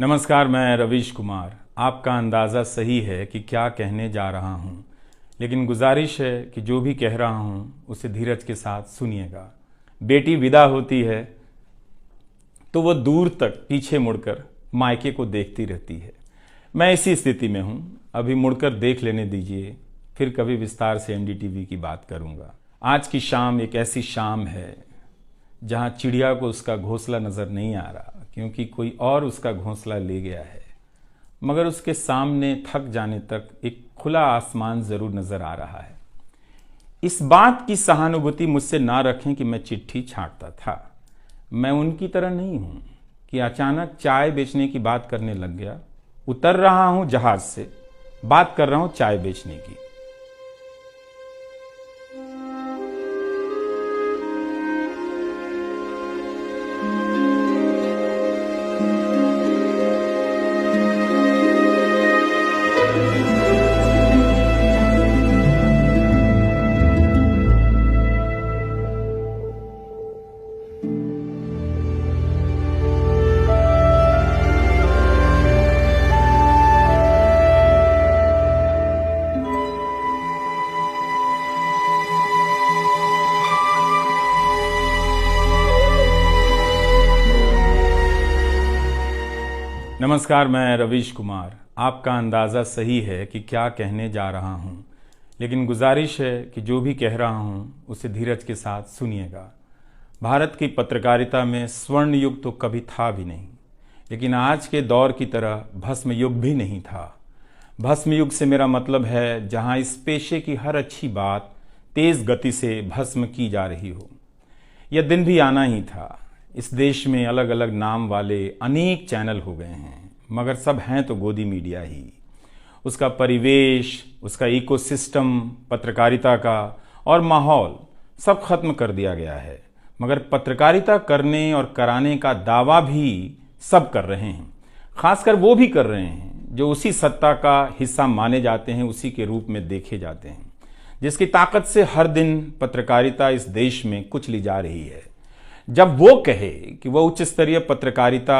नमस्कार, मैं रवीश कुमार। आपका अंदाज़ा सही है कि क्या कहने जा रहा हूँ, लेकिन गुजारिश है कि जो भी कह रहा हूँ उसे धीरज के साथ सुनिएगा। बेटी विदा होती है तो वो दूर तक पीछे मुड़कर मायके को देखती रहती है। मैं इसी स्थिति में हूँ। अभी मुड़कर देख लेने दीजिए, फिर कभी विस्तार से एनडीटीवी की बात करूँगा। आज की शाम एक ऐसी शाम है जहाँ चिड़िया को उसका घोंसला नज़र नहीं आ रहा, क्योंकि कोई और उसका घोंसला ले गया है। मगर उसके सामने थक जाने तक एक खुला आसमान ज़रूर नज़र आ रहा है। इस बात की सहानुभूति मुझसे ना रखें कि मैं चिट्ठी छांटता था। मैं उनकी तरह नहीं हूँ कि अचानक चाय बेचने की बात करने लग गया। उतर रहा हूँ जहाज से, बात कर रहा हूँ चाय बेचने की। नमस्कार, मैं रवीश कुमार। आपका अंदाज़ा सही है कि क्या कहने जा रहा हूँ, लेकिन गुजारिश है कि जो भी कह रहा हूँ उसे धीरज के साथ सुनिएगा। भारत की पत्रकारिता में स्वर्ण युग तो कभी था भी नहीं, लेकिन आज के दौर की तरह भस्म युग भी नहीं था। भस्म युग से मेरा मतलब है जहाँ इस पेशे की हर अच्छी बात तेज़ गति से भस्म की जा रही हो। यह दिन भी आना ही था। इस देश में अलग अलग नाम वाले अनेक चैनल हो गए हैं, मगर सब हैं तो गोदी मीडिया ही। उसका परिवेश, उसका इकोसिस्टम, पत्रकारिता का और माहौल सब खत्म कर दिया गया है। मगर पत्रकारिता करने और कराने का दावा भी सब कर रहे हैं। खासकर वो भी कर रहे हैं जो उसी सत्ता का हिस्सा माने जाते हैं, उसी के रूप में देखे जाते हैं, जिसकी ताकत से हर दिन पत्रकारिता इस देश में कुचली जा रही है। जब वो कहे कि वह उच्च स्तरीय पत्रकारिता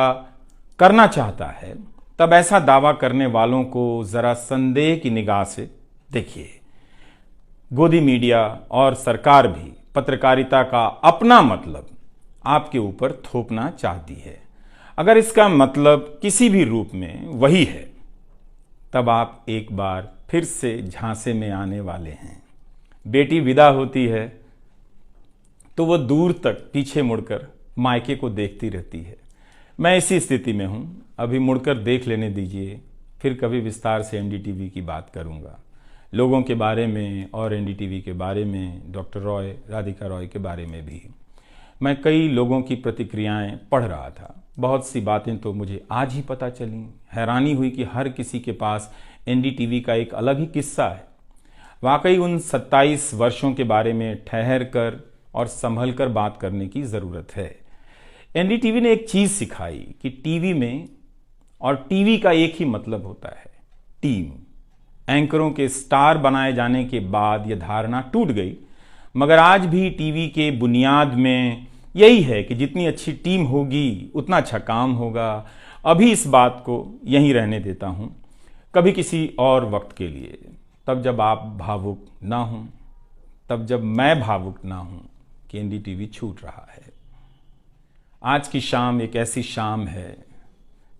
करना चाहता है, तब ऐसा दावा करने वालों को जरा संदेह की निगाह से देखिए। गोदी मीडिया और सरकार भी पत्रकारिता का अपना मतलब आपके ऊपर थोपना चाहती है। अगर इसका मतलब किसी भी रूप में वही है, तब आप एक बार फिर से झांसे में आने वाले हैं। बेटी विदा होती है तो वो दूर तक पीछे मुड़कर मायके को देखती रहती है। मैं इसी स्थिति में हूँ। अभी मुड़कर देख लेने दीजिए, फिर कभी विस्तार से एनडीटीवी की बात करूँगा। लोगों के बारे में और एनडीटीवी के बारे में, डॉक्टर रॉय, राधिका रॉय के बारे में भी। मैं कई लोगों की प्रतिक्रियाएं पढ़ रहा था। बहुत सी बातें तो मुझे आज ही पता चली। हैरानी हुई कि हर किसी के पास एनडीटीवी का एक अलग ही किस्सा है। वाकई उन 27 वर्षों के बारे में ठहर कर और संभल कर बात करने की ज़रूरत है। एनडीटीवी ने एक चीज़ सिखाई कि टीवी में और टीवी का एक ही मतलब होता है, टीम। एंकरों के स्टार बनाए जाने के बाद यह धारणा टूट गई, मगर आज भी टीवी के बुनियाद में यही है कि जितनी अच्छी टीम होगी उतना अच्छा काम होगा। अभी इस बात को यहीं रहने देता हूँ, कभी किसी और वक्त के लिए, तब जब आप भावुक ना हों, तब जब मैं भावुक ना हूँ कि एनडीटीवी छूट रहा है। आज की शाम एक ऐसी शाम है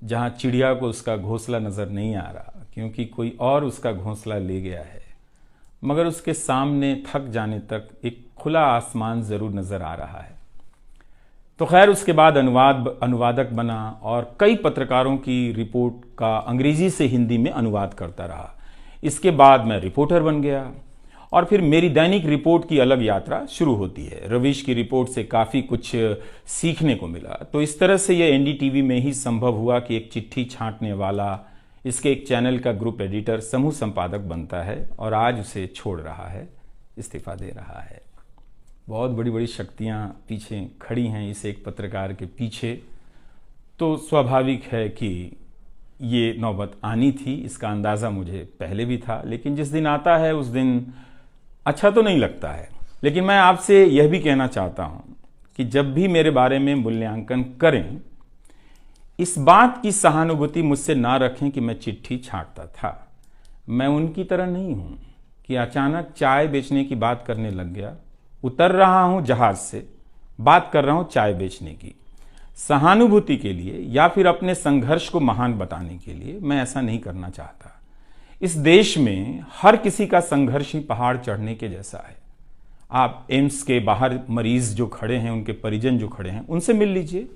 जहाँ चिड़िया को उसका घोंसला नज़र नहीं आ रहा, क्योंकि कोई और उसका घोंसला ले गया है। मगर उसके सामने थक जाने तक एक खुला आसमान ज़रूर नज़र आ रहा है। तो खैर, उसके बाद अनुवादक बना और कई पत्रकारों की रिपोर्ट का अंग्रेजी से हिंदी में अनुवाद करता रहा। इसके बाद मैं रिपोर्टर बन गया और फिर मेरी दैनिक रिपोर्ट की अलग यात्रा शुरू होती है। रवीश की रिपोर्ट से काफ़ी कुछ सीखने को मिला। तो इस तरह से यह एनडीटीवी में ही संभव हुआ कि एक चिट्ठी छांटने वाला इसके एक चैनल का ग्रुप एडिटर समूह संपादक बनता है और आज उसे छोड़ रहा है, इस्तीफा दे रहा है। बहुत बड़ी बड़ी शक्तियाँ पीछे खड़ी हैं इस एक पत्रकार के पीछे। तो स्वाभाविक है कि ये नौबत आनी थी। इसका अंदाज़ा मुझे पहले भी था, लेकिन जिस दिन आता है उस दिन अच्छा तो नहीं लगता है। लेकिन मैं आपसे यह भी कहना चाहता हूं कि जब भी मेरे बारे में मूल्यांकन करें, इस बात की सहानुभूति मुझसे ना रखें कि मैं चिट्ठी छांटता था। मैं उनकी तरह नहीं हूं कि अचानक चाय बेचने की बात करने लग गया। उतर रहा हूं जहाज से, बात कर रहा हूं चाय बेचने की। सहानुभूति के लिए या फिर अपने संघर्ष को महान बताने के लिए मैं ऐसा नहीं करना चाहता। इस देश में हर किसी का संघर्ष ही पहाड़ चढ़ने के जैसा है। आप एम्स के बाहर मरीज जो खड़े हैं, उनके परिजन जो खड़े हैं, उनसे मिल लीजिए।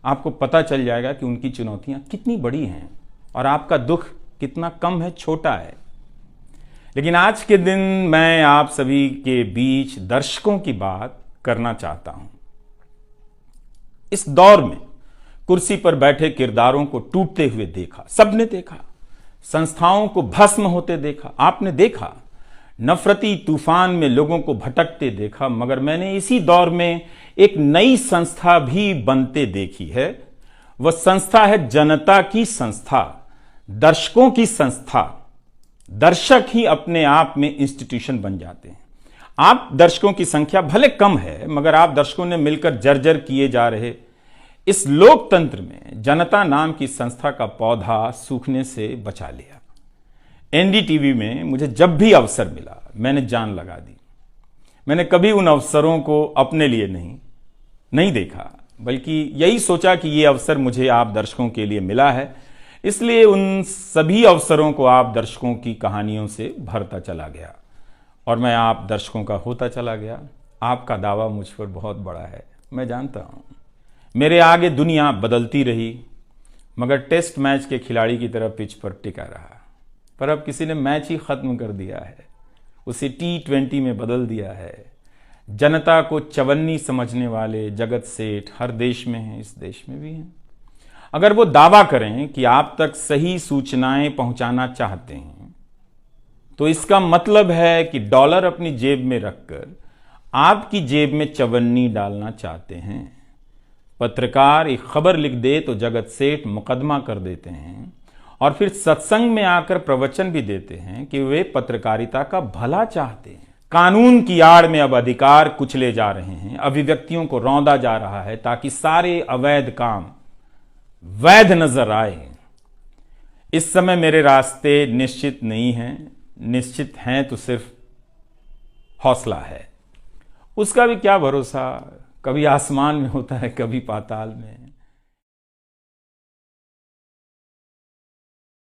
आपको पता चल जाएगा कि उनकी चुनौतियां कितनी बड़ी हैं और आपका दुख कितना कम है, छोटा है। लेकिन आज के दिन मैं आप सभी के बीच दर्शकों की बात करना चाहता हूं। इस दौर में कुर्सी पर बैठे किरदारों को टूटते हुए देखा, सबने देखा। संस्थाओं को भस्म होते देखा, आपने देखा। नफरती तूफान में लोगों को भटकते देखा। मगर मैंने इसी दौर में एक नई संस्था भी बनते देखी है। वह संस्था है जनता की संस्था, दर्शकों की संस्था। दर्शक ही अपने आप में इंस्टीट्यूशन बन जाते हैं। आप दर्शकों की संख्या भले कम है, मगर आप दर्शकों ने मिलकर जर्जर किए जा रहे इस लोकतंत्र में जनता नाम की संस्था का पौधा सूखने से बचा लिया। एनडीटीवी में मुझे जब भी अवसर मिला मैंने जान लगा दी। मैंने कभी उन अवसरों को अपने लिए नहीं देखा, बल्कि यही सोचा कि ये अवसर मुझे आप दर्शकों के लिए मिला है, इसलिए उन सभी अवसरों को आप दर्शकों की कहानियों से भरता चला गया और मैं आप दर्शकों का होता चला गया। आपका दावा मुझ पर बहुत बड़ा है, मैं जानता हूं। मेरे आगे दुनिया बदलती रही, मगर टेस्ट मैच के खिलाड़ी की तरह पिच पर टिका रहा। पर अब किसी ने मैच ही खत्म कर दिया है, उसे T20 में बदल दिया है। जनता को चवन्नी समझने वाले जगत सेठ हर देश में हैं, इस देश में भी हैं। अगर वो दावा करें कि आप तक सही सूचनाएं पहुंचाना चाहते हैं, तो इसका मतलब है कि डॉलर अपनी जेब में रखकर आपकी जेब में चवन्नी डालना चाहते हैं। पत्रकार एक खबर लिख दे तो जगत सेठ मुकदमा कर देते हैं और फिर सत्संग में आकर प्रवचन भी देते हैं कि वे पत्रकारिता का भला चाहते हैं। कानून की आड़ में अब अधिकार कुचले जा रहे हैं, अभिव्यक्तियों को रौंदा जा रहा है ताकि सारे अवैध काम वैध नजर आए। इस समय मेरे रास्ते निश्चित नहीं हैं, निश्चित हैं तो सिर्फ हौसला है। उसका भी क्या भरोसा, कभी आसमान में होता है, कभी पाताल में।